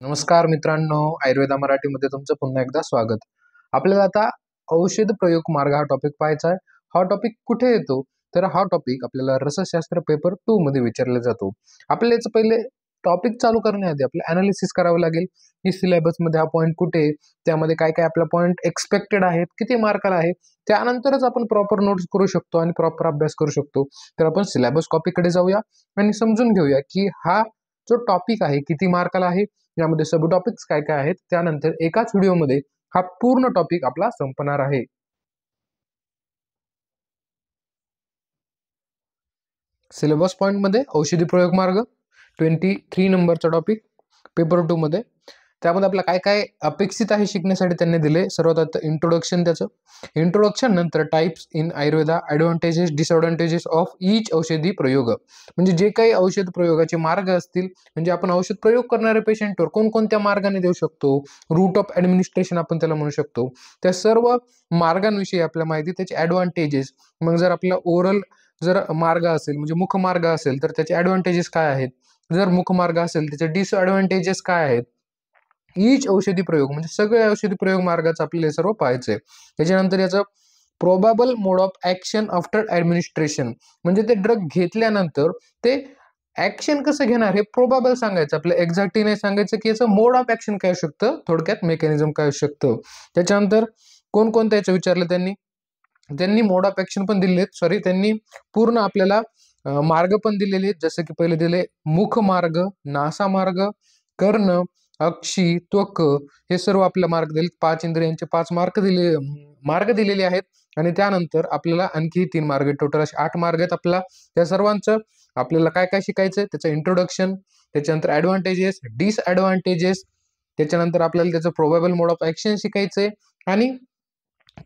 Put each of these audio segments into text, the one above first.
नमस्कार मित्रांनो, आयुर्वेदा मराठीमध्ये तुमचं पुन्हा एकदा स्वागत. आपल्याला आता औषध प्रयोग मार्ग हा टॉपिक पाहायचा आहे. हा टॉपिक कुठे येतो? तर हा टॉपिक आपल्याला रसशास्त्र पेपर 2 मध्ये विचारला जातो. आपल्याला याचं पहिले टॉपिक चालू करण्याआधी आपल्याला अनालिसिस करावं लागेल की सिलेबस मध्ये हा पॉईंट कुठे आहे, त्यामध्ये काय काय आपला पॉईंट एक्सपेक्टेड आहेत, किती मार्काला आहे, त्यानंतरच आपण प्रॉपर नोट्स करू शकतो आणि प्रॉपर अभ्यास करू शकतो. तर आपण सिलेबस कॉपीकडे जाऊया आणि समजून घेऊया की हा जो टॉपिक आहे किती मार्काला आहे, यामध्ये सब टॉपिक्स काय काय आहेत, त्यानंतर एकाच व्हिडिओमध्ये हा पूर्ण टॉपिक आपला संपणार आहे. सिलेबस पॉइंट मध्ये औषधी प्रयोग मार्ग 23 नंबरचा टॉपिक पेपर 2 मध्ये. त्यामध्ये आपल्याला काय काय अपेक्षित आहे शिकण्यासाठी त्यांनी दिले. सर्वात आधी इंट्रोडक्शन, त्याचं इंट्रोडक्शन, नंतर types in Ayurveda, advantages disadvantages of each औषधी प्रयोग, म्हणजे जे काही औषध प्रयोगाचे मार्ग असतील, म्हणजे आपण औषध प्रयोग करणारे पेशंटवर कोणकोणत्या मार्गाने देऊ शकतो, रूट ऑफ ॲडमिनिस्ट्रेशन आपण त्याला म्हणू शकतो, त्या सर्व मार्गांविषयी आपल्याला माहिती, त्याचे ॲडव्हान्टेजेस. मग जर आपला ओरल जर मार्ग असेल, म्हणजे मुखमार्ग असेल, तर त्याचे ॲडव्हान्टेजेस काय आहेत, जर मुखमार्ग असेल त्याचे डिसॲडव्हान्टेजेस काय आहेत. ईच औषधी प्रयोग म्हणजे सगळे औषधी प्रयोग मार्गाचं आपल्याला सर्व पाहायचंय. त्याच्यानंतर याचं प्रोबॅबल mode of action after administration, म्हणजे ते ड्रग घेतल्यानंतर ते ऍक्शन कसं घेणार हे प्रोबॅबल सांगायचं, आपलं एक्झॅक्टली नाही सांगायचं की याचं मोड ऑफ ऍक्शन काय असू शकतं, थोडक्यात मेकॅनिझम काय असू शकतं. त्याच्यानंतर कोणकोणत्या याचं विचारलं त्यांनी, त्यांनी मोड ऑफ ऍक्शन पण दिलेले आहेत, सॉरी त्यांनी पूर्ण आपल्याला मार्ग पण दिलेले आहेत. जसं की पहिले दिले मुख मार्ग, नासा मार्ग, कर्ण, अक्षी, त्वक, हे सर्व आपल्याला मार्ग दिले. 5 इंद्रियांचे 5 मार्ग दिलेले आहेत. आणि त्यानंतर आपल्याला आणखी 3 मार्ग, टोटल असे 8 मार्ग आहेत आपल्याला. त्या सर्वांचं आपल्याला काय काय शिकायचं, त्याचं इंट्रोडक्शन, त्याच्यानंतर ॲडव्हान्टेजेस डिसॲडव्हान्टेजेस, त्याच्यानंतर आपल्याला त्याचं प्रोबॅबल मोड ऑफ ऍक्शन शिकायचंय, आणि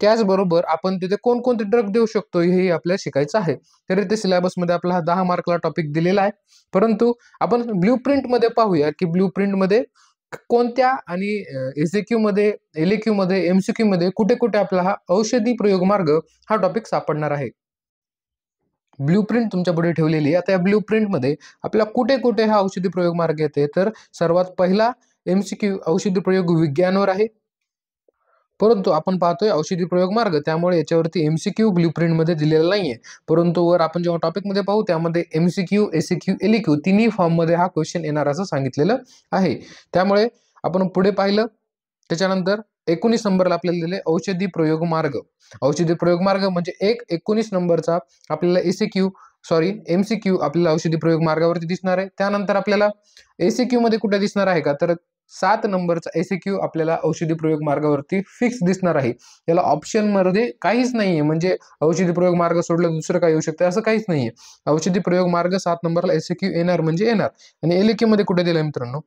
त्याचबरोबर आपण तिथे कोणकोणते ड्रग देऊ शकतो हेही आपल्याला शिकायचं आहे. तर इथे सिलेबसमध्ये आपला हा 10 मार्कला टॉपिक दिलेला आहे. परंतु आपण ब्ल्यू प्रिंटमध्ये पाहूया की ब्ल्यू प्रिंटमध्ये कोणत्या आणि एसएक्यू मध्ये, एलएक्यू मध्ये, एमसीक्यू मध्ये कुठे कुठे आपला हा औषधी प्रयोग मार्ग हा टॉपिक सापडणार आहे. ब्ल्यू प्रिंट तुमच्या पुढे ठेवलेली आहे. आता या ब्ल्यू प्रिंट मध्ये आपल्याला कुठे कुठे हा औषधी प्रयोग मार्ग येते, तर सर्वात पहिला एमसीक्यू औषधी प्रयोग विज्ञानवर आहे. परंतु आपण पाहतोय औषधी प्रयोग मार्ग, त्यामुळे याच्यावरती एमसीक्यू ब्ल्यू प्रिंट मध्ये दिलेला नाहीये. परंतु वर आपण जेव्हा टॉपिक मध्ये पाहू त्यामध्ये एमसीक्यू, एसीक्यू, एलईक्यू तिन्ही फॉर्म मध्ये हा क्वेश्चन येणार असं सांगितलेलं आहे. त्यामुळे आपण पुढे पाहिलं, त्याच्यानंतर 19 नंबरला आपल्याला दिले औषधी प्रयोग मार्ग. औषधी प्रयोग मार्ग म्हणजे 19 नंबरचा आपल्याला एमसीक्यू आपल्याला औषधी प्रयोग मार्गावरती दिसणार आहे. त्यानंतर आपल्याला एसीक्यू मध्ये कुठे दिसणार आहे का, तर 7 नंबरचा एसीक्यू आपल्याला औषधी प्रयोग मार्गावरती फिक्स दिसणार आहे. याला ऑप्शन मध्ये काहीच नाहीये, म्हणजे औषधी प्रयोग मार्ग सोडलं दुसरं काय येऊ शकतं असं काहीच नाहीये. औषधी प्रयोग मार्ग 7 नंबरला एसीक्यू येणार म्हणजे येणार. आणि एलईक्यू मध्ये कुठे दिलं मित्रांनो,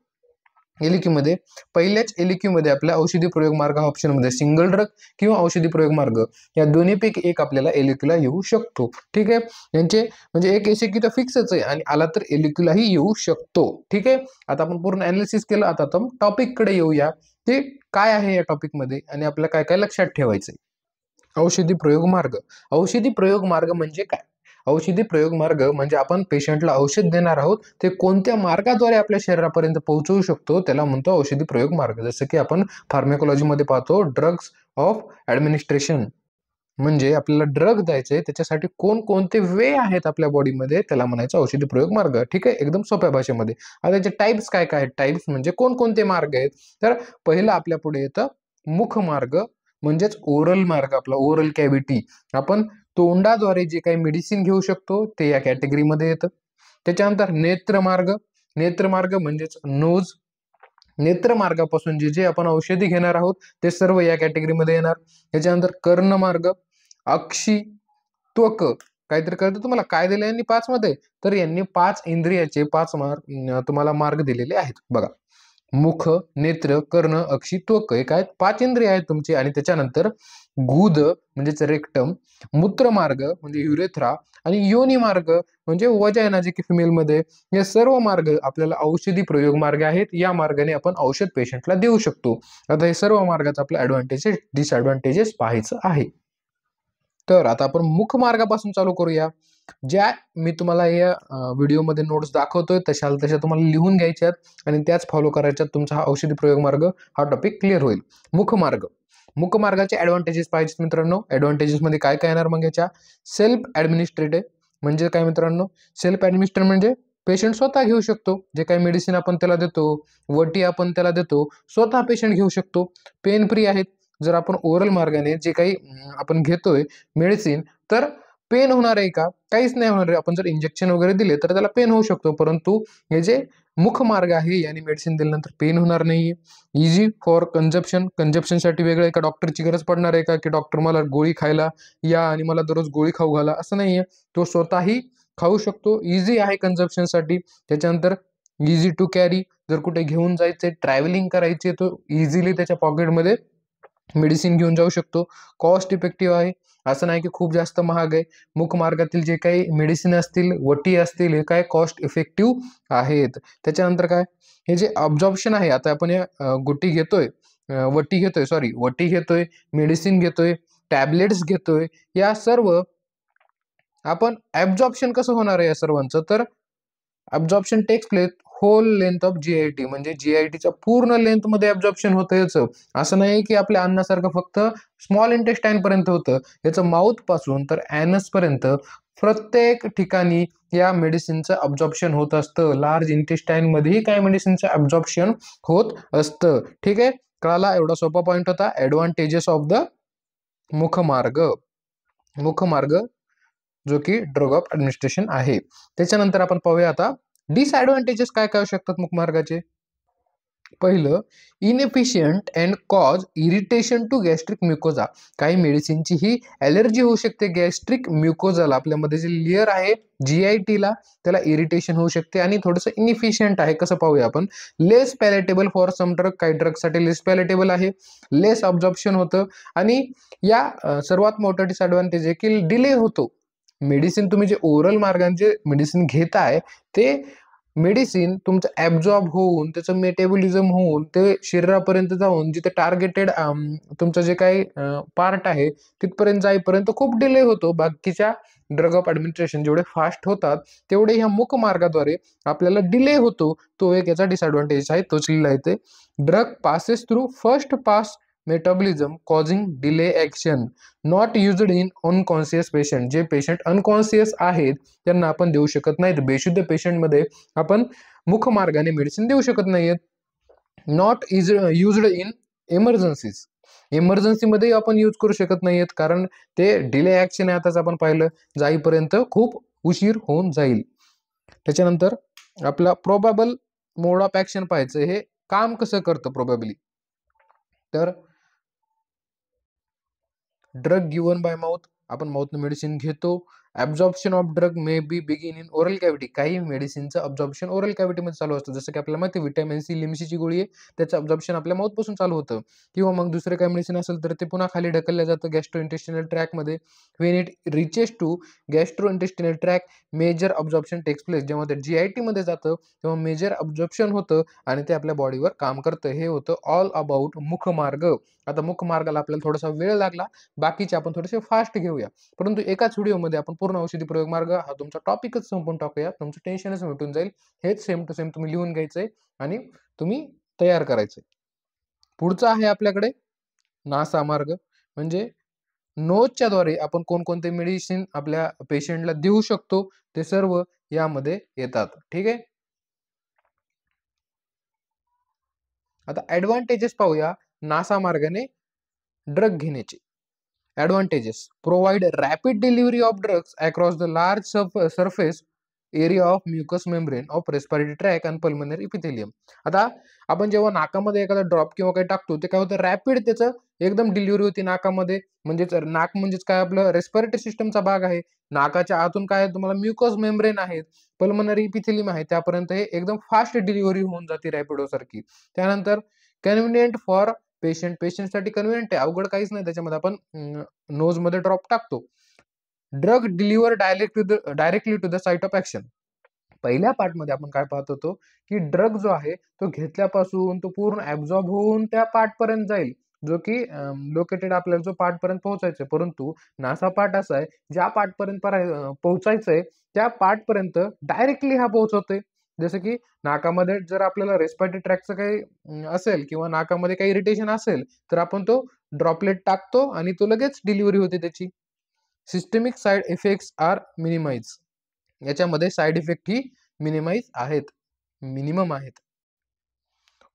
एलईक्यू मध्ये पहिल्याच एलईक्यू मध्ये आपल्या औषधी प्रयोग मार्ग हा ऑप्शन मध्ये सिंगल ड्रग किंवा औषधी प्रयोग मार्ग या दोन्हीपैकी एक आपल्याला एलईक्यूला येऊ शकतो. ठीक आहे, यांचे म्हणजे एक एसीक्यू तर फिक्सच आहे आणि आला तर एलईक्यूलाही येऊ शकतो. ठीक आहे, आता आपण पूर्ण अनालिसिस केलं. आता आपण टॉपिक कडे येऊया, ते काय आहे या टॉपिक मध्ये आणि आपल्याला काय काय लक्षात ठेवायचंय. औषधी प्रयोग मार्ग. औषधी प्रयोग मार्ग म्हणजे काय? औषधी प्रयोग मार्ग म्हणजे आपण पेशंटला औषध देणार आहोत, ते कोणत्या मार्गाद्वारे आपल्या शरीरापर्यंत पोहोचवू शकतो त्याला म्हणतो औषधी प्रयोग मार्ग. जसं की आपण फार्मॅकोलॉजीमध्ये पाहतो ड्रग्स ऑफ ॲडमिनिस्ट्रेशन, म्हणजे आपल्याला ड्रग द्यायचे त्याच्यासाठी कोणकोणते वे आहेत आपल्या बॉडीमध्ये त्याला म्हणायचं औषधी प्रयोग मार्ग. ठीक आहे, एकदम सोप्या भाषेमध्ये. आता त्याचे टाइप्स काय काय आहेत, टाइप्स म्हणजे कोणकोणते मार्ग आहेत, तर पहिला आपल्या पुढे येतं मुख मार्ग, म्हणजेच ओरल मार्ग. आपला ओरल कॅव्हिटी, आपण तोंडाद्वारे जे काही मेडिसिन घेऊ शकतो ते या कॅटेगरीमध्ये येतं. त्याच्यानंतर नेत्रमार्ग, नेत्रमार्ग म्हणजेच नोज, नेत्रमार्गापासून जे जे आपण औषधी घेणार आहोत ते सर्व या कॅटेगरीमध्ये येणार. त्याच्यानंतर कर्णमार्ग, अक्षी, त्वक. काहीतरी कळतं तुम्हाला काय दिलं यांनी 5 मध्ये, तर यांनी 5 इंद्रियाचे 5 मार्ग तुम्हाला मार्ग दिलेले आहेत बघा. मुख, नेत्र, कर्ण, अक्षी, त्वक हे काय 5 इंद्रिय आहेत तुमची. आणि त्याच्यानंतर गुद म्हणजेच रेक्टम, मूत्रमार्ग म्हणजे युरेथ्रा, आणि योनी मार्ग म्हणजे वजायना जे की फिमेल मध्ये. हे सर्व मार्ग आपल्याला औषधी प्रयोग मार्ग आहेत. या मार्गाने आपण औषध पेशंटला देऊ शकतो. आता हे सर्व मार्गाचा आपल्या ऍडव्हान्टेजेस डिसएडव्हान्टेजेस पाहायचं आहे. तर आता आपण मुख मार्गापासून चालू करूया. ज्या मी तुम्हाला या व्हिडिओमध्ये नोट्स दाखवतोय तशा तुम्हाला लिहून घ्यायच्यात आणि त्याच फॉलो करायच्यात. तुमचा हा औषधी प्रयोग मार्ग हा टॉपिक क्लिअर होईल. मुखमार्ग. मुखमार्गाचे ॲडव्हान्टेजेस पाहिजेत मित्रांनो. ॲडव्हान्टेजेसमध्ये काय काय येणार मग याच्या? सेल्फ ॲडमिनिस्ट्रेटेड म्हणजे काय मित्रांनो? सेल्फ ॲडमिनिस्ट्रेट म्हणजे पेशंट स्वतः घेऊ शकतो. जे काही मेडिसिन आपण त्याला देतो, वटी आपण त्याला देतो, स्वतः पेशंट घेऊ शकतो. पेन फ्री आहेत. जर आपण ओरल मार्गाने जे काही आपण घेतोय मेडिसिन, तर पेन होणार आहे का? काहीच नाही होणार आहे. आपण जर इंजेक्शन वगैरे दिले तर त्याला पेन होऊ शकतो, परंतु हे जे मुखमार्ग आहे याने मेडिसिन दिल्यानंतर पेन होणार नाहीये. इझी फॉर कंजप्शनसाठी वेगळं आहे का? डॉक्टरची गरज पडणार आहे का की डॉक्टर मला गोळी खायला या आणि मला दररोज गोळी खाऊ घाला, असं नाहीये. तो स्वतःही खाऊ शकतो. इझी आहे कंजप्शनसाठी. त्याच्यानंतर इझी टू कॅरी. जर कुठे घेऊन जायचे, ट्रॅव्हलिंग करायचे, तो इझिली त्याच्या पॉकेटमध्ये मेडिसिन घेऊन जाऊ शकतो. कॉस्ट इफेक्टिव्ह आहे. असं नाही की खूप जास्त महाग आहे. मुखमार्गातील जे काही मेडिसिन असतील, वटी असतील, हे काय कॉस्ट इफेक्टिव्ह आहेत. त्याच्यानंतर काय, हे जे अब्झॉर्प्शन आहे, आता आपण या वटी घेतोय, मेडिसिन घेतोय, टॅबलेट्स घेतोय, या सर्व आपण ॲब्झॉर्प्शन कसं होणार आहे या सर्वांचं? तर absorption takes place whole length of GIT, म्हणजे जीआयटीच्या पूर्ण लेंथमध्ये ॲब्झॉर्प्शन होतं याचं. असं नाही की आपल्या अन्नासारखं फक्त स्मॉल इंटेस्टाईन पर्यंत होतं. याचं माउथ पासून तर ॲनस पर्यंत प्रत्येक ठिकाणी या मेडिसिनचं ॲब्झॉर्प्शन होत असतं. लार्ज इंटेस्टाईन मध्येही काय मेडिसिनचं ॲब्झॉर्प्शन होत असतं. ठीक आहे, कळाला? एवढा सोपा पॉईंट होता. ॲडव्हान्टेजेस ऑफ द मुखमार्ग. मुखमार्ग जो की ड्रग ऑफ ॲडमिनिस्ट्रेशन आहे. त्याच्यानंतर आपण पाहूया आता डिसॲडव्हान्टेजेस काय काय असू शकतात मुखमार्गाचे. पहिलं, inefficient and cause irritation to gastric mucosa. काही मेडिसिनची ही ॲलर्जी होऊ शकते गॅस्ट्रिक म्युकोजाला. आपल्यामध्ये जे लेअर आहे जीआयटीला, त्याला इरिटेशन होऊ शकते आणि थोडंसं इनइफिशियंट आहे. कसं पाहूया आपण. लेस पॅलेटेबल फॉर सम ड्रग. काही ड्रगसाठी लेस पॅलेटेबल आहे, लेस अब्झॉर्प्शन होतं आणि या सर्वात मोठं डिसॲडव्हान्टेज आहे की डिले होतो. मेडिसिन तुम्ही जे ओरल मार्गाने जे मेडिसिन घेताय, ते मेडिसिन तुमचं ॲब्झॉर्ब होऊन, त्याचं मेटाबॉलिझम होऊन, ते शरीरापर्यंत जाऊन जिथे टार्गेटेड तुमचं जे काही पार्ट आहे तिथपर्यंत जाईपर्यंत खूप डिले होतो. बाकीच्या ड्रग ऑफ ॲडमिनिस्ट्रेशन जेवढे फास्ट होतात, तेवढे ह्या मुखमार्गाद्वारे आपल्याला डिले होतो. तो एक याचा डिसॲडव्हान्टेज आहे, तोच लिहिला इथे. Drug passes through first pass metabolism causing delay action not used in unconscious patient. जे पेशंट अनकॉन्शियस आहेत त्यांना आपण देऊ शकत नाहीत. बेशुद्ध पेशंटमध्ये आपण मुखमार्गाने मेडिसिन देऊ शकत नाहीयेत. Not used in emergencies. इमर्जन्सीमध्ये आपण यूज करू शकत नाहीयेत, कारण ते डिले ॲक्शन आहे. आताच आपण पाहिलं, जाईपर्यंत खूप उशीर होऊन जाईल. त्याच्यानंतर आपला प्रोबॅबल मोड ऑफ ॲक्शन पाहायचं. हे काम कसं करतं प्रोबॅबली. तर ड्रग गिवन बाय माउथ. आपण माउथनं मेडिसिन घेतो. Absorption of drug may be begin in oral cavity. काही मेडिसिनचं अब्झॉर्प्शन ओरल कॅव्हिटीमध्ये चालू असतं. जसं की आपल्याला माहिती आहे व्हिटॅमिन सी, लिमसीची गोळी आहे, त्याचं अब्झॉर्प्शन आपल्या माउथपासून चालू होतं. किंवा मग दुसरं काही मेडिसिन असेल तर ते पुन्हा खाली ढकललं जातं गॅस्ट्रो इंटेस्टिनल ट्रॅकमध्ये. When it reaches to gastro intestinal tract, major absorption takes place. जेव्हा ते जीआयटीमध्ये जातं तेव्हा मेजर अब्झॉर्प्शन होतं आणि ते आपल्या बॉडीवर काम करतं. हे होतं ऑल अबाउट मुखमार्ग. आता मुखमार्गाला आपल्याला थोडासा वेळ लागला, बाकीचे आपण थोडेसे फास्ट घेऊया. परंतु एकाच व्हिडिओमध्ये आपण पूर्ण औषधी प्रयोग मार्ग हा तुमचा टॉपिकच संपून टाकूया. तुमचं टेन्शनच मिटून जाईल. हेच सेम टू सेम तुम्ही लिहून घ्यायचंय आणि तुम्ही तयार करायचंय. पुढचं आहे आपल्याकडे नासा मार्ग. म्हणजे नोजच्या द्वारे आपण कोणकोणते मेडिसिन आपल्या पेशंटला देऊ शकतो, ते सर्व यामध्ये येतात. ठीक आहे. आता ॲडव्हान्टेजेस पाहूया नासा मार्गाने ड्रग घेण्याचे. Advantages: provide rapid delivery of drugs across the large surface area of mucous membrane of respiratory tract and pulmonary epithelium. आता आपण जेव्हा नाकामध्ये एखादा ड्रॉप किंवा काही टाकतो, ते काय होतं, रॅपिड त्याचं एकदम डिलिव्हरी होती नाकामध्ये. म्हणजेच नाक म्हणजेच काय, आपलं रेस्पिरेटरी सिस्टमचा भाग आहे. नाकाच्या आतून काय आहे, तुम्हाला म्युकस मेम्ब्रेन आहेत, पल्मनरी इपिथेलियम आहे, त्यापर्यंत हे एकदम फास्ट डिलिव्हरी होऊन जाते रॅपिडो सारखी. त्यानंतर कन्व्हिनियंट फॉर पेशंटसाठी कन्व्हिनियंट आहे, अवघड काहीच नाही त्याच्यामध्ये. आपण नोजमध्ये ड्रॉप टाकतो. Drug deliver directly to the site of action. पहिल्या पार्टमध्ये आपण काय पाहत होतो की ड्रग जो आहे तो घेतल्यापासून तो पूर्ण ऍब्झॉर्ब होऊन त्या पार्ट पर्यंत जाईल. जो की लोकेटेड आपल्याला जो पार्टपर्यंत पोहोचायचं, परंतु नासा पार्ट असा आहे ज्या पार्टपर्यंत पोहोचायचंय त्या पार्टपर्यंत डायरेक्टली हा पोहोचवतोय. जसं की नाकामध्ये जर आपल्याला रेस्पिरेटरी ट्रॅकचं काही असेल किंवा नाकामध्ये काही इरिटेशन असेल, तर आपण तो ड्रॉपलेट टाकतो आणि तो लगेच डिलिव्हरी होते त्याची. Systemic side effects are minimise. याच्यामध्ये साइड इफेक्ट ही मिनिमाइज आहेत, मिनिमम आहेत.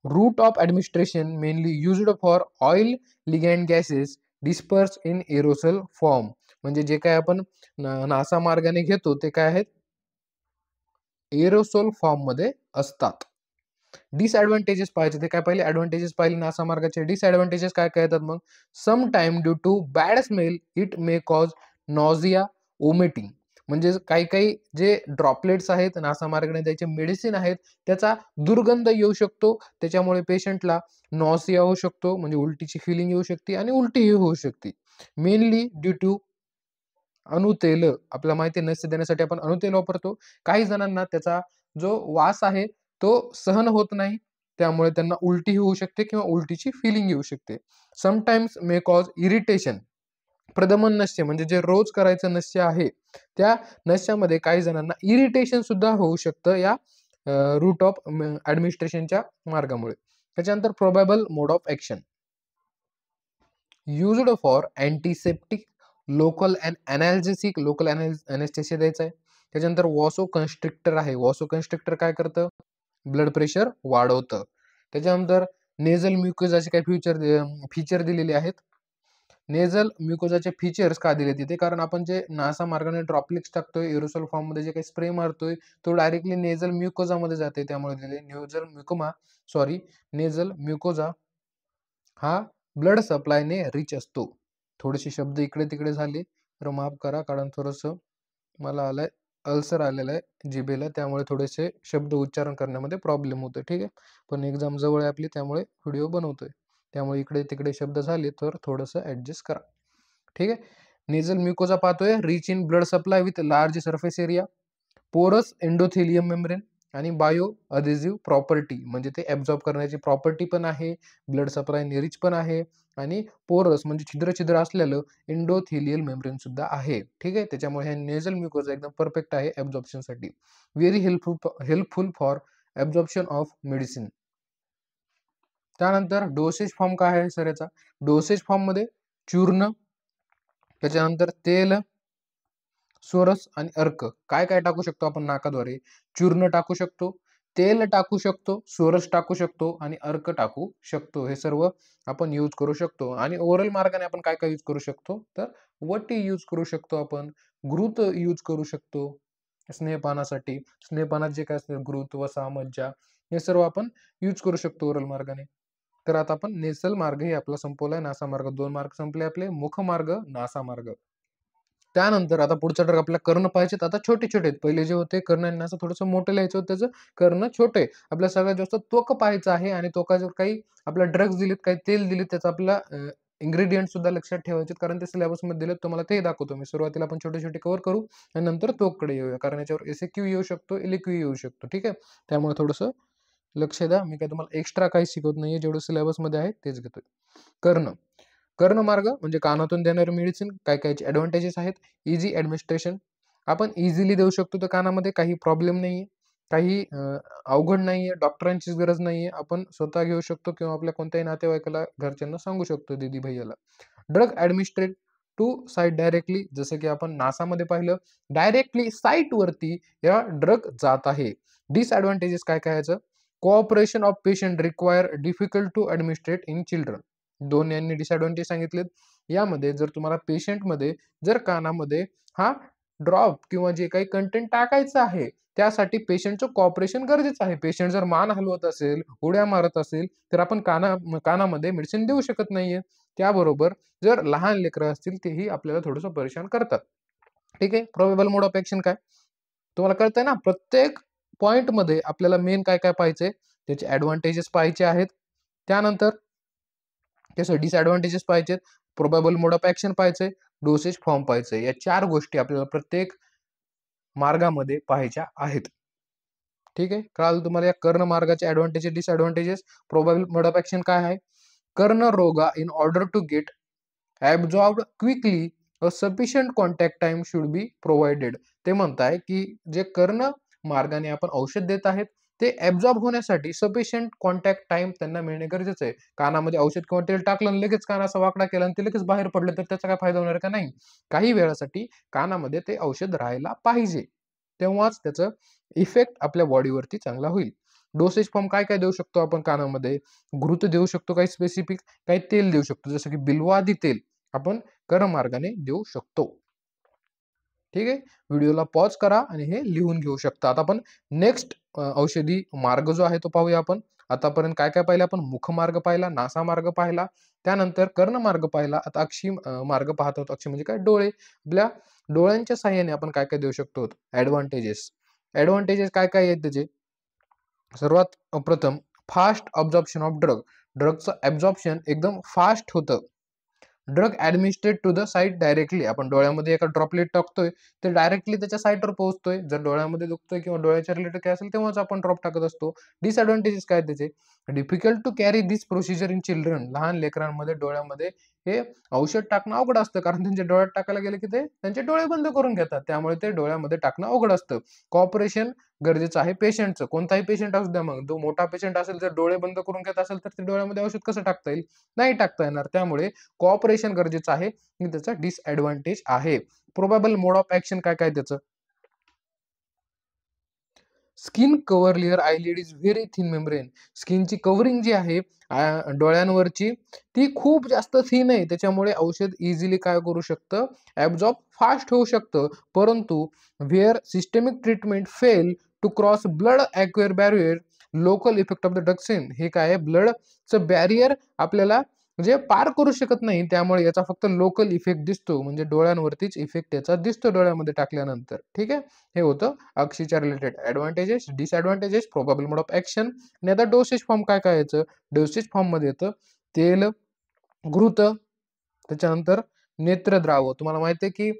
Route of administration mainly used for oil ligand gases disperse in aerosol form. म्हणजे जे काय आपण नासा मार्गाने घेतो ते काय आहेत, एरोसोल फॉर्म मध्ये असतात. डिसएडव्हान्टेजेस पाहायचे ते काय, पहिले ॲडव्हान्टेजेस पाहिले नासा मार्गाचे. डिसएडव्हान्टेजेस काय काय येतात मग, some time due to bad smell it may cause nausea, vomiting. म्हणजे काही काही जे ड्रॉपलेट्स आहेत नासा मार्गाने द्यायचे मेडिसिन आहेत त्याचा दुर्गंध येऊ शकतो, त्याच्यामुळे पेशंटला नॉसिया होऊ शकतो, म्हणजे उलटीची फिलिंग येऊ शकते आणि उलटीही होऊ शकते. मेनली ड्यू टू अणुतेल. आपल्याला माहिती आहे नस्य देण्यासाठी आपण अणुतेल वापरतो. काही जणांना त्याचा जो वास आहे तो सहन होत नाही, त्यामुळे त्यांना उलटी होऊ शकते किंवा उलटीची फिलिंग येऊ शकते. Sometimes may cause irritation. प्रदमन नस्य म्हणजे जे रोज करायचं नस्य आहे त्या नस्यामध्ये काही जणांना इरिटेशन सुद्धा होऊ शकतं या रूट ऑफ ॲडमिनिस्ट्रेशनच्या मार्गामुळे. त्याच्यानंतर probable mode of action used for antiseptic, local and analgesic. Local anaesthesia द्यायचा आहे. त्याच्यानंतर वॉसो कन्स्ट्रिक्टर आहे. वॉसो कन्स्ट्रिक्टर काय करतं, ब्लड प्रेशर वाढवतं. त्याच्यानंतर नेझल म्युकोजाचे काही फीचर दिलेले आहेत. नेझल म्युकोजाचे फीचर्स का दिले तिथे, कारण आपण जे नासा मार्गाने ड्रॉपलेट्स टाकतोय एरोसोल फॉर्म मध्ये, जे काही स्प्रे मारतोय तो डायरेक्टली नेझल म्युकोजामध्ये जाते, त्यामुळे दिले नेझल म्युकोजा हा ब्लड सप्लायने रिच असतो. थोडेसे शब्द इकडे तिकडे झाले तर माफ करा, कारण थोडंसं मला आलंय अल्सर आलेला आहे जिभेला, त्यामुळे थोडेसे शब्द उच्चारण करण्यामध्ये प्रॉब्लेम होतोय. ठीक आहे, पण एक्झाम जवळ आहे आपली त्यामुळे व्हिडिओ बनवतोय, त्यामुळे इकडे तिकडे शब्द झाले तर थोडंसं ॲडजस्ट करा. ठीक आहे. नेझल म्युकोजा पाहतोय rich in blood supply with large surface area, पोरस एंडोथेलियम मेम्ब्रेन आणि बायो अधेसिव्ह प्रॉपर्टी, म्हणजे ते ॲब्झॉर्ब करण्याची प्रॉपर्टी पण आहे, ब्लड सप्लाय रिच पण आहे आणि पोरस म्हणजे छिद्र छिद्र असलेलं एंडोथेलियल मेम्ब्रेन सुद्धा आहे. ठीक आहे, त्याच्यामुळे हे नेझल म्युकोजा एकदम परफेक्ट आहे ॲब्झॉर्प्शनसाठी. Very helpful for absorption of medicine. त्यानंतर डोसेज फॉर्म काय आहे सर याचा, डोसेज फॉर्म मध्ये चूर्ण, त्याच्यानंतर तेल, सोरस आणि अर्क. काय काय टाकू शकतो आपण नाकाद्वारे, चूर्ण टाकू शकतो, तेल टाकू शकतो, सोरस टाकू शकतो आणि अर्क टाकू शकतो. हे सर्व आपण यूज करू शकतो. आणि ओरल मार्गाने आपण काय काय यूज करू शकतो, तर वटी यूज करू शकतो, आपण घृत यूज करू शकतो स्नेहपानासाठी. स्नेहपानात जे काय असते घृत, वसा, मज्जा, हे सर्व आपण यूज करू शकतो ओरल मार्गाने. तर आता आपण नेसल मार्ग हे आपला संपवलाय, नासा मार्ग 2 मार्ग संपले आपले, मुख मार्ग, नासा मार्ग. त्यानंतर आता पुढचा ड्रग आपल्याला कर्ण पाहिजेत. आता छोटे छोटे आहेत, पहिले जे होते कर्ण आणि नासा थोडंसं मोठं लिहायचं होतं, त्याचं कर्ण छोटे. आपल्याला सगळ्यात जास्त त्वक पाहायचं आहे आणि त्वकावर काही आपल्याला ड्रग्स दिलेत, काही तेल दिलेत, त्याचा आपला इन्ग्रेडियंट सुद्धा लक्षात ठेवायचे, कारण ते सिलेबसमध्ये दिलेत. तुम्हाला ते दाखवतो मी. सुरुवातीला आपण छोटे छोटे कव्हर करू आणि नंतर त्वककडे येऊया, कारण याच्यावर एसएक्यू येऊ शकतो, एलक्यू येऊ शकतो. ठीक आहे, त्यामुळे थोडंसं लक्ष द्या. मी काय तुम्हाला एक्स्ट्रा काही शिकवत नाहीये, जेवढं सिलेबसमध्ये आहे तेच घेतोय. कर्ण, कर्णमार्ग म्हणजे कानातून देणारे मेडिसिन. काय कायचे ॲडव्हान्टेजेस आहेत, इझी ॲडमिनिस्ट्रेशन, आपण इझिली देऊ शकतो तर कानामध्ये, काही प्रॉब्लेम नाहीये, काही अवघड नाहीये, डॉक्टरांचीच गरज नाहीये, आपण स्वतः घेऊ शकतो किंवा आपल्या कोणत्याही नातेवाईकाला घरच्यांना सांगू शकतो, दीदी भैयाला. Drug administrate to site directly, जसं की आपण नासामध्ये पाहिलं डायरेक्टली साईटवरती या ड्रग जात आहे. डिसएडव्हान्टेजेस काय काय याचं, cooperation of patient require difficult to administrate in children. दोन यांनी डिसएडव्हान्टेज सांगितलेत. यामध्ये जर तुम्हाला पेशंटमध्ये जर कानामध्ये हा ड्रॉप किंवा जे काही कंटेंट टाकायचं आहे त्यासाठी पेशंटचं कॉपरेशन गरजेचं आहे. पेशंट जर मान हलवत असेल, उड्या मारत असेल, तर आपण कानामध्ये मेडिसिन देऊ शकत नाहीये. त्याबरोबर जर लहान लेकरं असतील तेही आपल्याला थोडंसं परेशान करतात. ठीक आहे. प्रोबेबल मोड ऑफ ॲक्शन काय, तुम्हाला कळतंय ना, प्रत्येक पॉइंटमध्ये आपल्याला मेन काय काय पाहिजे, त्याचे ॲडव्हान्टेजेस पाहायचे आहेत, त्यानंतर त्याचे डिसएडव्हान्टेजेस पाहिजेत, प्रोबेबल मोड ऑफ ॲक्शन पाहायचंय, डोसेज फॉर्म पाहायचंय. या 4 गोष्टी आपल्याला प्रत्येक मार्गामध्ये पाहायच्या आहेत. ठीक आहे, कळालं तुम्हाला या कर्ण मार्गाचे advantages, disadvantages, probable mode of action काय आहे. कर्णरोगा in order to get absorbed quickly a sufficient contact time should be provided. ते म्हणताय की जे कर्ण मार्गाने आपण औषध देत आहेत ते ॲब्झॉर्ब होण्यासाठी सफिशियंट कॉन्टॅक्ट टाइम त्यांना मिळणे गरजेचं आहे. कानामध्ये औषध किंवा तेल टाकलं आणि लगेच कान असा वाकडा केला आणि ते लगेच बाहेर पडलं तर त्याचा काय फायदा होणार का? नाही. काही वेळासाठी कानामध्ये ते औषध राहायला पाहिजे. तेव्हाच त्याचं इफेक्ट आपल्या बॉडीवरती चांगला होईल. डोसेज फॉर्म काय काय देऊ शकतो आपण कानामध्ये? घृत देऊ शकतो काही स्पेसिफिक, काही तेल देऊ शकतो जसं की बिल्वादी तेल आपण कर्णमार्गाने देऊ शकतो. ठीक आहे. व्हिडिओला पॉज करा आणि हे लिहून घेऊ शकता. आता आपण नेक्स्ट औषधी मार्ग जो आहे तो पाहूया आपण. आतापर्यंत काय काय पाहिलं आपण? मुखमार्ग पाहिला, नासामार्ग पाहिला, त्यानंतर कर्णमार्ग पाहिला. आता अक्षी मार्ग पाहत आहोत. अक्षी म्हणजे काय? डोळे. आपल्या डोळ्यांच्या साहाय्याने आपण काय काय देऊ शकतो? ॲडव्हांटेजेस. ॲडव्हांटेजेस काय काय आहेत त्याचे? सर्वात प्रथम फास्ट अब्झॉर्प्शन ऑफ ड्रग. ड्रगचं ॲब्झॉर्प्शन एकदम फास्ट होतं. Drug administrate to the site directly. आपण डोळ्यामध्ये एका ड्रॉपलेट टाकतोय, ते डायरेक्टली त्याच्या साईटवर पोहोचतोय. जर डोळ्यामध्ये दुखतोय किंवा डोळ्याच्या रिलेटेड काय असेल तेव्हाच आपण ड्रॉप टाकत असतो. डिसएडव्हांटेजेस काय आहेत त्याचे? Difficult to carry this procedure in children. लहान लेकरांमध्ये डोळ्यामध्ये हे औषध टाकणं अवघड असतं, कारण त्यांच्या डोळ्यात टाकायला गेलं की ते त्यांचे डोळे बंद करून घेतात. त्यामुळे ते डोळ्यामध्ये टाकणं अवघड असतं. कॉपरेशन गरजेचं आहे पेशंटचं. कोणताही पेशंट असू द्या मग. जो मोठा पेशंट असेल, जर डोळे बंद करून घेत असेल, तर ते डोळ्यामध्ये औषध कसं टाकता येईल? नाही टाकता येणार. त्यामुळे कॉपरेशन गरजेचं आहे. हे त्याचा डिसएडव्हांटेज आहे. प्रोबॅबल मोड ऑफ ॲक्शन काय काय त्याचं? Skin cover layer eyelid is very thin membrane. स्किनची कव्हरिंग जी आहे डोळ्यांवरची, ती खूप जास्त थिन आहे. त्याच्यामुळे औषध इझिली काय करू शकतं? ॲब्झॉर्ब फास्ट होऊ शकतं. परंतु where systemic treatment fail to cross blood aqueous barrier, local effect of the डक्सिन. हे काय आहे? ब्लडचं बॅरियर आपल्याला म्हणजे पार करू शकत नाही. त्यामुळे याचा फक्त लोकल इफेक्ट दिसतो. म्हणजे डोळ्यांवरतीच इफेक्ट याचा दिसतो डोळ्यामध्ये टाकल्यानंतर. ठीक आहे. हे होतं अक्षीच्या related. Advantages, disadvantages, probable mode of action. आणि आता डोसेज फॉर्म काय काय याचं? डोसेज फॉर्ममध्ये येतं तेल, घृत, त्याच्यानंतर नेत्रद्राव. तुम्हाला माहिती आहे की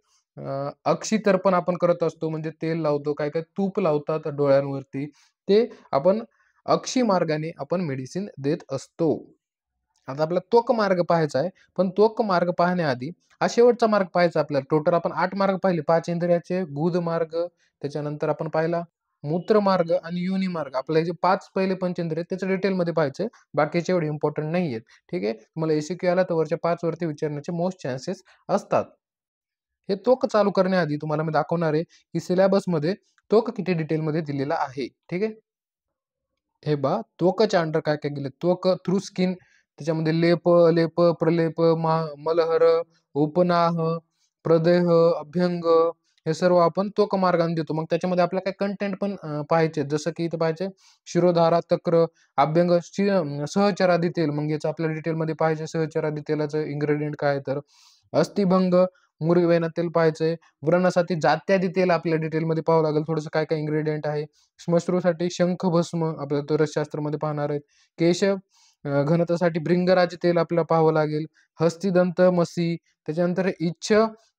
अक्षीतर्पण आपण करत असतो, म्हणजे तेल लावतो, काय काय तूप लावतात डोळ्यांवरती. ते आपण अक्षी मार्गाने आपण मेडिसिन देत असतो. आता आपला त्वक मार्ग पाहायचा आहे. पण त्वक मार्ग पाहण्याआधी हा शेवटचा मार्ग पाहायचा आपल्याला. टोटल आपण 8 मार्ग पाहिले. 5 इंद्रियाचे, गुद मार्ग, त्याच्यानंतर आपण पाहिला मूत्र मार्ग आणि योनी मार्ग. आपल्याला जे 5 पहिले पंचेंद्रिय आहेत त्याचं डिटेलमध्ये पाहायचंय. बाकीचे एवढे इम्पोर्टंट नाहीयेत. ठीक आहे. तुम्हाला एमसीक्यू आला तर वरच्या 5 वरती विचारण्याचे मोस्ट चान्सेस असतात. हे त्वक चालू करण्याआधी तुम्हाला मी दाखवणार आहे की सिलॅबसमध्ये त्वक किती डिटेलमध्ये दिलेला आहे. ठीक आहे. हे पहा त्वकच्या अंडर काय काय गेले? त्वक थ्रू स्किन, त्याच्यामध्ये लेप, लेप, प्रलेप, मलहर, उपनाह, प्रदेह, अभ्यंग, हे सर्व आपण त्वक मार्गाने देतो. मग त्याच्यामध्ये आपल्याला काय कंटेंट पण पाहायचे, जसं की इथं पाहायचे शिरोधारा, तक्र, अभ्यंग, सहचरादी तेल. मग याचं आपल्याला डिटेलमध्ये पाहिजे सहचरादी तेलाचं इन्ग्रेडियंट काय आहे तर अस्थिभंग, मुरवेना तेल पाहायचंय. व्रणसाठी जात्यादी तेल आपल्याला डिटेलमध्ये पाहावं लागेल थोडंसं काय काय इन्ग्रेडियंट आहे. श्मश्रूसाठी शंखभस्म आपल्याला तो रसशास्त्रामध्ये पाहणार आहेत. केश घनतेसाठी भृंगराज तेल आपल्याला पाहावं लागेल. हस्तिदंत मसी, त्याच्यानंतर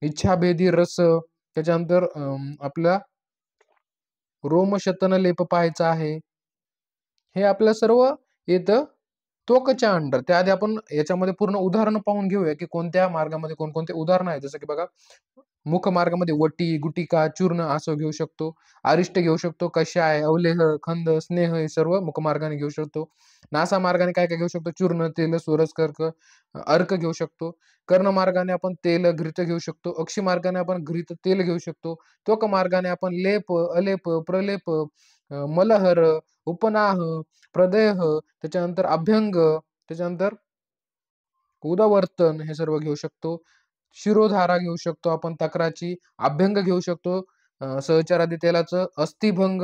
इच्छाभेदी रस, त्याच्यानंतर आपला रोमशतन लेप पाहायचा आहे. हे आपलं सर्व येतं त्वकच्या अंडर. त्याआधी आपण याच्यामध्ये पूर्ण उदाहरणं पाहून घेऊया की कोणत्या मार्गामध्ये कोणकोणते उदाहरणं आहेत. जसं की बघा मुख मार्गामध्ये वटी, गुटिका, चूर्ण असं घेऊ शकतो. अरिष्ट घेऊ शकतो. कषाय, अवलेह, खंद, स्नेह हे सर्व मुखमार्गाने घेऊ शकतो. नासा मार्गाने काय काय घेऊ शकतो? चूर्ण, तेल, सोरस, कर्क, अर्क घेऊ शकतो. कर्ण मार्गाने आपण तेल, घृत घेऊ शकतो. अक्षी मार्गाने आपण घृत, तेल घेऊ शकतो. त्वक मार्गाने आपण लेप, अलेप, प्रलेप, मलहर, उपनाह, प्रदेह, त्याच्यानंतर अभ्यंग, त्याच्यानंतर उदावर्तन हे सर्व घेऊ शकतो. शिरोधारा घेऊ शकतो आपण तक्राची, अभ्यंग घेऊ शकतो सहचरादी तेलाचं, अस्थिभंग,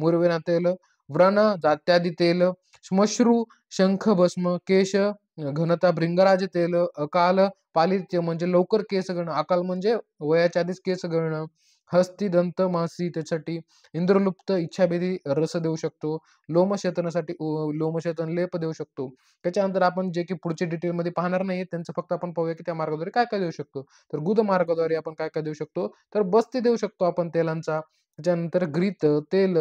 मुरवेना तेल, व्रण, जात्यादी तेल, श्मश्रू, शंख भस्म, केश घनता, भृंगराज तेल, अकाल, पालित्य म्हणजे लवकर केस गळणं, अकाल म्हणजे वयाच्या आधीच केस गळणं, हस्ती दंत मासी त्यासाठी, इंद्रलुप्त इच्छाभेदी रस देऊ शकतो, लोमशेतनासाठी लोमशेतन लेप देऊ शकतो. त्याच्यानंतर आपण जे की पुढचे डिटेलमध्ये पाहणार नाही त्यांचं फक्त आपण पाहूया की त्या मार्गाद्वारे काय काय देऊ शकतो. तर गुद मार्गाद्वारे आपण काय काय देऊ शकतो? तर बस्ती देऊ शकतो आपण तेलांचा. त्याच्यानंतर घृत, तेल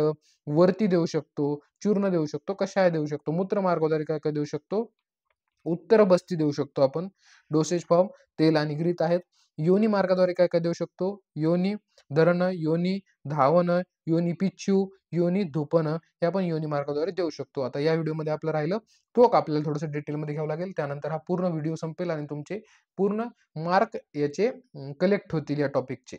वरती देऊ शकतो, चूर्ण देऊ शकतो, कषाय देऊ शकतो. मूत्र मार्गाद्वारे काय काय देऊ शकतो? उत्तर बस्ती देऊ शकतो आपण. डोसेज फॉर्म तेल आणि घृत आहेत. योनी मार्गाद्वारे काय काय देऊ शकतो? योनी धरण, योनी धावन, योनी पिच्चू, योनी धुपन हे आपण योनी मार्गाद्वारे देऊ शकतो. आता या व्हिडिओमध्ये आपलं राहिलं त्वक, आपल्याला थोडंसं डिटेलमध्ये घ्यावं लागेल. त्यानंतर हा पूर्ण व्हिडिओ संपेल आणि तुमचे पूर्ण मार्क याचे कलेक्ट होतील या टॉपिकचे.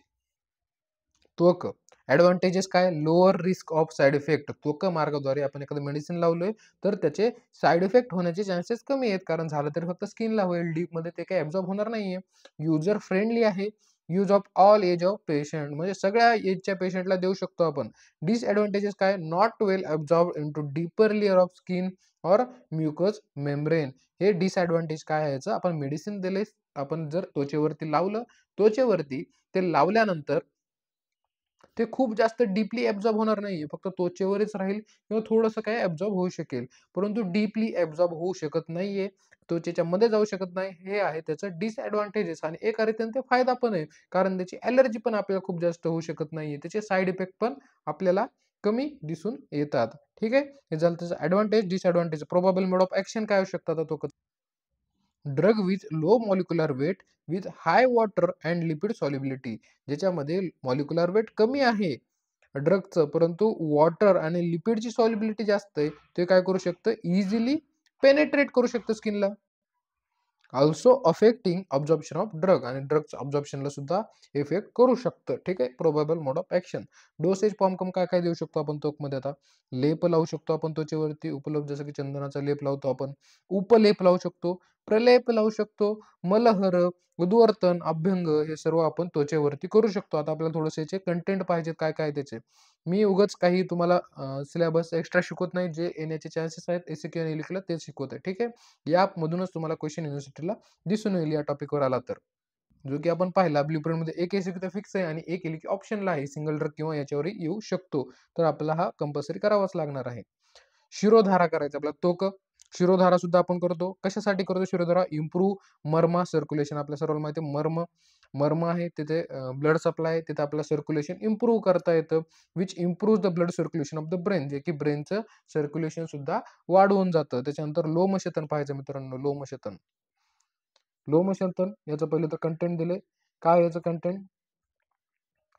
त्वक ऍडव्हान्टेजेस काय? Lower risk of side effect. त्वक मार्गाद्वारे आपण एखादं मेडिसिन लावलोय तर त्याचे साईड इफेक्ट होण्याचे चान्सेस कमी आहेत, कारण झालं तरी फक्त स्किनला होईल, डीप मध्ये ते काही ऍब्झॉर्ब होणार नाहीये. युजर फ्रेंडली आहे. Use of all age of patient, म्हणजे सगळ्या एजच्या पेशंटला देऊ शकतो आपण. डिसएडव्हान्टेजेस काय? Not well absorb into deeper layer of skin or mucous membrane. हे डिसएडव्हान्टेज काय आहे याचं? आपण मेडिसिन दिले, आपण जर त्वचेवरती लावलं, त्वचेवरती ते लावल्यानंतर ते खूप जास्त डीपली ॲब्झॉर्ब होणार नाहीये, फक्त त्वचेवरच राहील किंवा थोडंसं काय ॲब्झॉर्ब होऊ शकेल, परंतु डीपली ॲब्झॉर्ब होऊ शकत नाहीये, त्वचेच्या मध्ये जाऊ शकत नाही. हे आहे त्याचं डिसएडव्हान्टेजेस. आणि एक अर्थाने ते फायदा पण आहे, कारण त्याची ॲलर्जी पण आपल्याला खूप जास्त होऊ शकत नाहीये, त्याचे साईड इफेक्ट पण आपल्याला कमी दिसून येतात. ठीक आहे, हे झालं त्याचं advantage. Disadvantage. Probable mode of action काय असू शकतात? तो drug with low molecular weight with high water and lipid solubility. ज्याच्यामध्ये मॉलिक्युलर वेट कमी आहे ड्रगचं, परंतु वॉटर आणि लिपिडची सॉल्युबिलिटी जास्त आहे, ते काय करू शकतं? इझिली पेनेट्रेट करू शकतं स्किनला. Also affecting absorption of drug, आणि ड्रगचं ऑब्झॉर्प्शनला सुद्धा इफेक्ट करू शकतं. ठीक आहे, probable mode of action. Dosage form कम काय काय देऊ शकतो आपण त्वकमध्ये? आता लेप लावू शकतो आपण त्वचेवरती उपलब्ध, जसं की चंदनाचा लेप लावतो आपण, उपलेप लावू शकतो, प्रलेप लावू शकतो, मलहर, उद्वर्तन, अभ्यंग हे सर्व आपण त्वचेवरती करू शकतो. आता आपल्याला थोडंसं याचे कंटेंट पाहिजे, काय काय त्याचे. मी उगाच काही तुम्हाला सिलेबस एक्स्ट्रा शिकवत नाही, जे येण्याचे चान्सेस आहेत एसीक्यू आणि लिखलं तेच शिकवत आहे. ठीक आहे, यामधूनच तुम्हाला क्वेश्चन युनिव्हर्सिटीला दिसून येईल या टॉपिकवर आला तर. जो की आपण पाहिला ब्ल्यूप्रिंट मध्ये एक एसीक्यू तर फिक्स आहे आणि एक एलिकी ऑप्शनला आहे, सिंगल ड्रग किंवा याच्यावरही येऊ शकतो, तर आपल्याला हा कंपल्सरी करावाच लागणार आहे. शिरोधारा करायचा आपला त्वक. शिरोधारा सुद्धा आपण करतो. कशासाठी करतो शिरोधारा? इम्प्रूव्ह मर्मा सर्क्युलेशन. आपल्या सर्वांना माहिती आहे मर्म, मर्म आहे तिथे ब्लड सप्लाय, तिथे आपलं सर्क्युलेशन इम्प्रूव्ह करता येतं. Which improve the blood circulation of the brain, जे की ब्रेनचं सर्क्युलेशन सुद्धा वाढवून जातं. त्याच्यानंतर लोमशेतन पाहायचं मित्रांनो, लोमशेतन. लोमशेतन याचं पहिलं तर कंटेंट दिले. काय याचं कंटेंट?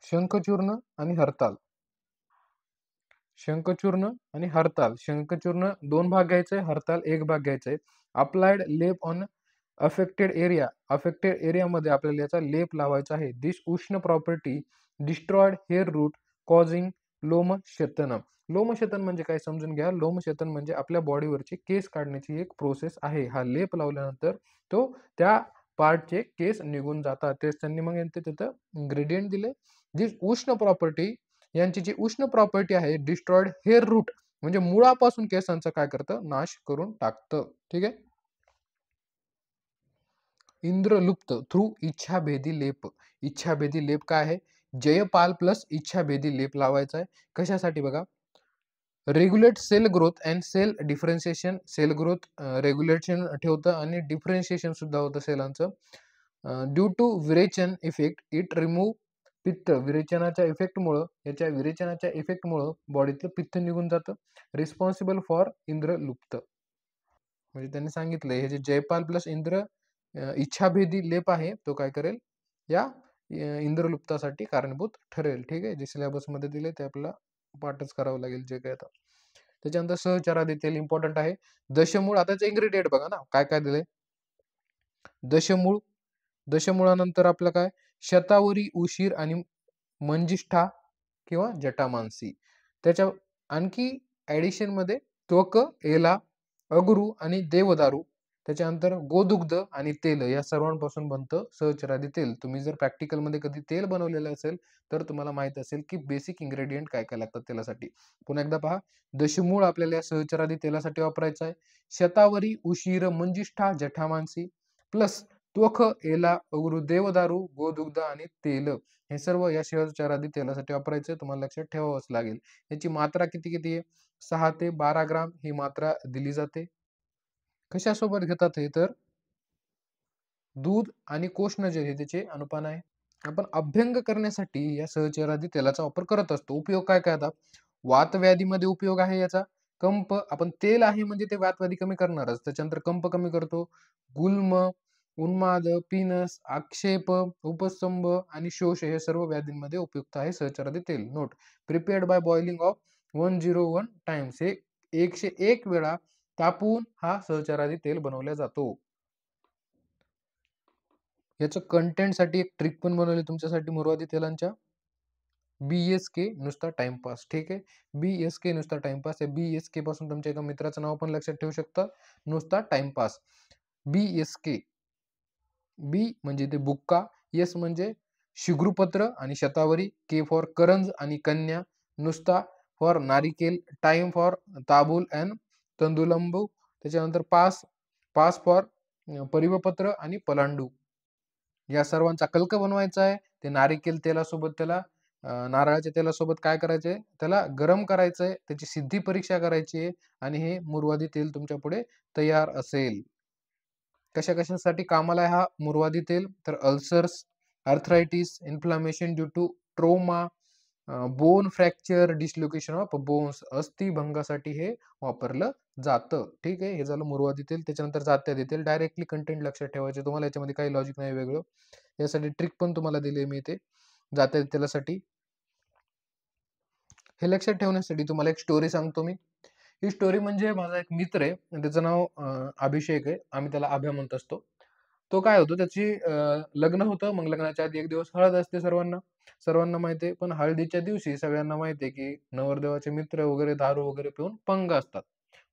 शंखचूर्ण आणि हरताल. शंखचूर्ण आणि हरताल. शंखचूर्ण 2 भाग घ्यायचे, हरताल 1 भाग घ्यायचे. अप्लाइड लेप ऑन अफेक्टेड एरिया. अफेक्टेड एरियामध्ये आपल्याला याचा लेप लावायचा आहे. दिस उष्ण property destroyed hair root causing लोमशेतन. लोमशेतन म्हणजे काय समजून घ्या. लोमशेतन म्हणजे आपल्या बॉडीवरचे केस काढण्याची एक प्रोसेस आहे. हा लेप लावल्यानंतर तो त्या पार्टचे केस निघून जातात. तेच त्यांनी मग तिथं इन्ग्रेडियंट दिले. दिस उष्ण प्रॉपर्टी, यांची जी उष्ण प्रॉपर्टी आहे डिस्ट्रॉयड हेअर रूट, म्हणजे मुळापासून केसांचा काय करतं? नाश करून टाकतं. ठीक आहे. इंद्रलुप्त थ्रू इच्छाभेदी लेप. इच्छाभेदी लेप काय आहे? जयपाल प्लस इच्छाभेदी लेप लावायचा आहे. कशासाठी बघा? Regulate cell growth and cell differentiation. Cell growth regulation ठेवतं आणि डिफरन्शिएशन सुद्धा होतं सेलांचं. ड्यू टू विरेचन इफेक्ट इट रिमूव्ह पित्त. विरेचनाच्या इफेक्टमुळं, याच्या विरेचनाच्या इफेक्टमुळं बॉडीतलं पित्त निघून जातं. Responsible for indralupta. म्हणजे त्यांनी सांगितलंय हे जे जयपाल प्लस इंद्र इच्छाभेदी लेप आहे, तो काय करेल? या इंद्रलुप्तासाठी कारणीभूत ठरेल. ठीक आहे, जे सिलेबसमध्ये दिले ते आपल्याला पाठच करावं लागेल जे काय आता. त्याच्यानंतर सहचारा देतील इम्पॉर्टंट आहे. दशमूळ. आताचे इन्ग्रेडियंट बघा ना, काय काय दिले? दशमूळ. दशमुळानंतर आपलं काय? शतावरी, उशीर आणि मंजिष्ठा किंवा जटामांसी. त्याच्या आणखी ऍडिशन मध्ये त्वक, एला, अगरू आणि देवदारू. त्याच्यानंतर गोदुग्ध आणि तेल या सर्वांपासून बनतं सहचरादी तेल. तुम्ही जर प्रॅक्टिकल मध्ये कधी तेल बनवलेलं असेल तर तुम्हाला माहित असेल की बेसिक इन्ग्रेडियंट काय काय लागतात तेलासाठी. पुन्हा एकदा पहा. दशमूळ आपल्याला या सहचरादी तेलासाठी वापरायचं आहे. शतावरी, उशीर, मंजिष्ठा, जठामांसी प्लस त्वक, एला, अगरू, देवदारू, गोदुग्ध आणि तेल, हे सर्व या सहचरादी तेलासाठी वापरायचे. तुम्हाला लक्षात ठेवावंच लागेल. याची मात्रा किती किती आहे? 6 ते 12 ग्राम ही मात्रा दिली जाते. कशासोबत घेतात हे? तर दूध आणि कोष्णजल हे त्याचे अनुपान आहे. आपण अभ्यंग करण्यासाठी या सहचरादी तेलाचा वापर करत असतो. उपयोग काय काय आता? वातव्याधीमध्ये उपयोग आहे याचा. कंप, आपण तेल आहे म्हणजे ते वातवादी कमी करणारच, त्याच्यानंतर कंप कमी करतो. गुल्म, उन्माद, पिनस, आक्षेप, उपस्तंभ आणि शोष हे सर्व व्याधींमध्ये उपयुक्त आहे सहचरादी तेल. Note, prepared by boiling of 101 times, हे 101 वेळा तापून हा सहचरादी तेल बनवला जातो. याचं कंटेंटसाठी एक ट्रिक पण बनवली तुमच्यासाठी मुरवादी तेलांच्या. BSK नुसता टाइमपास, ठीक आहे. BSK नुसता टाइमपास आहे. BSK पासून तुमच्या एका मित्राचं नाव पण लक्षात ठेवू शकता, नुसता टाइमपास. BSK, बी म्हणजे ते बुक्का, एस म्हणजे शिगृपत्र आणि शतावरी, के फॉर करंज आणि कन्या, नुसता फॉर नारिकेल, टाइम फॉर ताबूल अँड तंदुलंबू, त्याच्यानंतर पास, पास फॉर परिवपत्र आणि पलांडू. या सर्वांचा कल्क बनवायचा आहे. ते नारिकेल तेलासोबत त्याला नारळाच्या तेलासोबत काय करायचंय, त्याला गरम करायचंय, त्याची सिद्धी परीक्षा करायची आहे आणि हे मुरवादी तेल तुमच्या पुढे तयार असेल. कशा कशासाठी कामाला आहे हा मुरवादी तेल, तर ulcers, arthritis, inflammation due to trauma, bone fracture, dislocation of bones, अस्थिभंगासाठी हे वापरलं जातं. ठीक आहे, हे झालं मुरवादी तेल. त्याच्यानंतर जात्यादी तेल. डायरेक्टली कंटेंट लक्षात ठेवायचे, तुम्हाला याच्यामध्ये काही लॉजिक नाही वेगळं. यासाठी ट्रिक पण तुम्हाला दिली मी इथे जात्यादी तेलासाठी. हे लक्षात ठेवण्यासाठी तुम्हाला एक स्टोरी सांगतो मी. ही स्टोरी म्हणजे माझा एक मित्र आहे, त्याचं नाव अभिषेक आहे, आम्ही त्याला अभ्या म्हणत असतो. तो काय होतो, त्याची लग्न होतं. मग लग्नाच्या आधी एक दिवस हळद असते, सर्वांना सर्वांना माहिती आहे. पण हळदीच्या दिवशी सगळ्यांना माहिती आहे की नवरदेवाचे मित्र वगैरे दारू वगैरे पिऊन पंग असतात.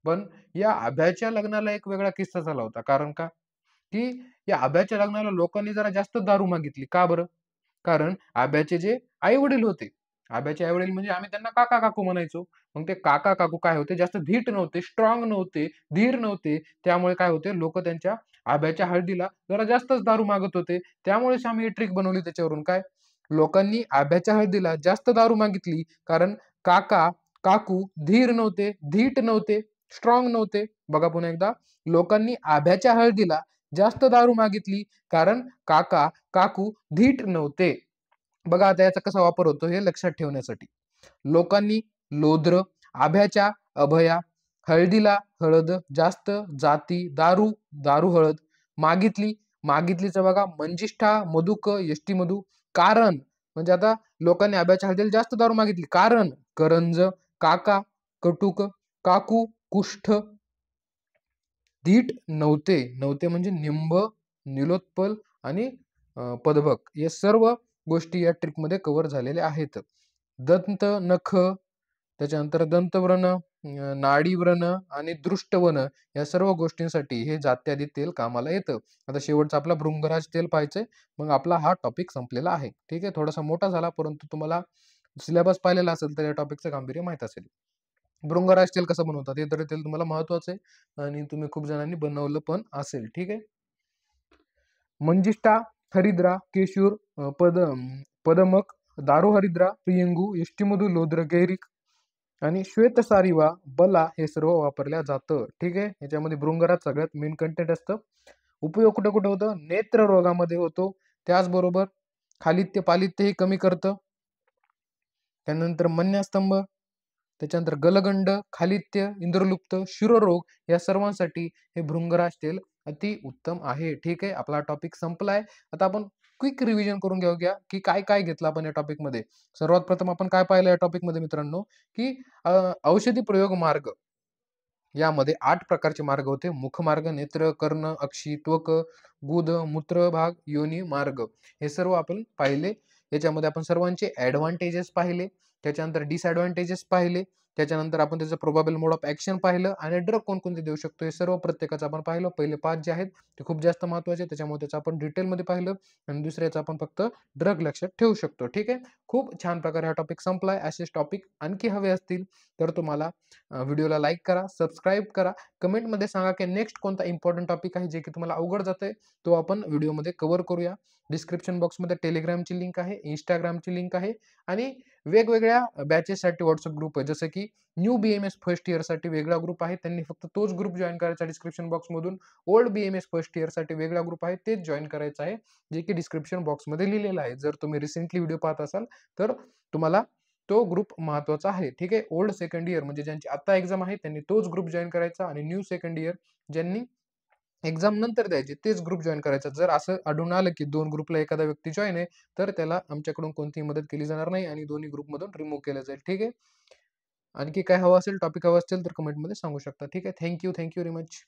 पण या अभ्याच्या लग्नाला एक वेगळा किस्सा झाला होता. कारण का, की या आब्याच्या लग्नाला लोकांनी जरा जास्त दारू मागितली. का बरं? कारण आब्याचे जे आई-वडील होते, आब्याचे आई-वडील म्हणजे आम्ही त्यांना काका-काकू म्हणायचो. मग ते काका-काकू काय होते, जास्त धीट नव्हते, स्ट्रॉंग नव्हते, धीर नव्हते. त्यामुळे काय होते, लोकं त्यांच्या आब्याच्या हळदीला जरा जास्तच दारू मागत होते. त्यामुळेच आम्ही ही ट्रिक बनवली त्याच्यावरून. काय? लोकांनी आब्याच्या हळदीला जास्त दारू मागितली, कारण काका, काकू धीर नव्हते, धीट नव्हते, स्ट्रॉंग नव्हते. बघा पुन्हा एकदा, लोकांनी आब्याच्या हळदीला जास्त दारू मागितली, कारण काका, काकू धीट नव्हते. बघा आता याचा कसा वापर होतो हे लक्षात ठेवण्यासाठी. लोकांनी लोद्र, आभ्याच्या अभया, हळदीला हळद, जास्त, जाती, दारू, दारू हळद, मागितली, मागितलीचं बघा मंजिष्ठा, मधुक, यष्टीमधू, कारण म्हणजे आता लोकांनी आब्याच्या हळदीला जास्त दारू मागितली, कारण करंज, काका, कटुक, काकू, कुष्ठ, धीट नव्हते, नव्हते म्हणजे निंब, निलोत्पल आणि पदभक, या सर्व गोष्टी या ट्रिकमध्ये कव्हर झालेल्या आहेत. दंत, नख, त्याच्यानंतर दंतव्रण, नाडीव्रण आणि दृष्टवन, या सर्व गोष्टींसाठी हे जात्यादी तेल कामाला येतं. आता शेवटचा आपला भृंगराज तेल पाहायचंय, मग आपला हा टॉपिक संपलेला आहे. ठीक आहे, थोडासा मोठा झाला, परंतु तुम्हाला सिलेबस पाहिलेला असेल तर या टॉपिकचं गांभीर्य माहित असेल. भृंगराज तेल कसं बनवतात हे तर तेल तुम्हाला महत्वाचं आहे आणि तुम्ही खूप जणांनी बनवलं पण असेल. ठीक आहे. मंजिष्ठा, हरिद्रा, केशूर, पदमक, दारुहरिद्रा, प्रियंगू, यष्टीमधू, लोद्र, गैरिक आणि श्वेतसारिवा, बला हे सर्व वापरल्या जातं. ठीक आहे. याच्यामध्ये भृंगराज सगळ्यात मेन कंटेंट असतं. उपयोग कुठं कुठं होतं, नेत्र रोगामध्ये होतो. त्याचबरोबर खालित्य पालित्य हे कमी करतं. त्यानंतर मन्यास्तंभ, त्याच्यानंतर गलगंड, खालित्य, इंद्रलुप्त, शिरोरोग, या सर्वांसाठी हे भृंगराज तेल अति उत्तम आहे. ठीक आहे, आपला टॉपिक संपलाय. आता आपण क्विक रिव्हिजन करून घेऊया की काय काय घेतलं आपण या टॉपिक मध्ये. सर्वात प्रथम आपण काय पाहिलं या टॉपिक मध्ये मित्रांनो, की औषधी प्रयोग मार्ग, यामध्ये 8 प्रकारचे मार्ग होते. मुखमार्ग, नेत्र, कर्ण, अक्षी, त्वक, गुद, मूत्र भाग, योनी मार्ग, हे सर्व आपण पाहिले. याच्यामध्ये आपण सर्वांचे ऍडव्हान्टेजेस पाहिले, त्याच्यानंतर डिसएडव्हान्टेजेस पाहिले, त्याच्यानंतर आपण त्याचं प्रोबॅबल मोड ऑफ ऍक्शन पाहिलं आणि ड्रग कोणकोणते देऊ शकतो हे सर्व प्रत्येकाचं आपण पाहिलं. पहिले 5 जे आहेत ते खूप जास्त महत्वाचे, त्याच्यामुळे त्याचं आपण डिटेलमध्ये पाहिलं आणि दुसऱ्याचं आपण फक्त ड्रग लक्षात ठेवू शकतो. ठीक आहे, खूप छान प्रकारे हा टॉपिक संपलाय. असेच टॉपिक आणखी हवे असतील तर तुम्हाला व्हिडिओला लाईक करा, सबस्क्राईब करा, कमेंटमध्ये सांगा की नेक्स्ट कोणता इम्पॉर्टंट टॉपिक आहे जे की तुम्हाला अवघड जातंय, तो आपण व्हिडिओमध्ये कव्हर करूया. डिस्क्रिप्शन बॉक्समध्ये टेलिग्रामची लिंक आहे, इंस्टाग्रामची लिंक आहे आणि वेगवेगळ्या बॅचेससाठी व्हॉट्सअप ग्रुप आहे. जसं की न्यू BMS फर्स्ट इयरसाठी वेगळा ग्रुप आहे, त्यांनी फक्त तोच ग्रुप जॉईन करायचा डिस्क्रिप्शन बॉक्समधून. ओल्ड BMS फर्स्ट इयरसाठी वेगळा ग्रुप आहे, तेच जॉईन करायचं आहे, जे की डिस्क्रिप्शन बॉक्समध्ये लिहिलेलं आहे. जर तुम्ही रिसेंटली व्हिडिओ पाहत असाल तर तुम्हाला तो ग्रुप महत्वाचा आहे. ठीक आहे. ओल्ड सेकंड इयर म्हणजे ज्यांची आता एक्झाम आहे त्यांनी तोच ग्रुप जॉइन करायचा आणि न्यू सेकंड इयर ज्यांनी एक्झाम नंतर द्यायची तेच ग्रुप जॉइन करायचा. जर असं आढळून आलं की 2 ग्रुपला एखादा व्यक्ती जॉइन आहे, तर त्याला आमच्याकडून कोणतीही मदत केली जाणार नाही आणि दोन्ही ग्रुपमधून रिमूव्ह केलं जाईल. ठीक आहे. आणखी काय हवं असेल, टॉपिक हवा असेल तर कमेंटमध्ये सांगू शकता. ठीक आहे. Thank you very much.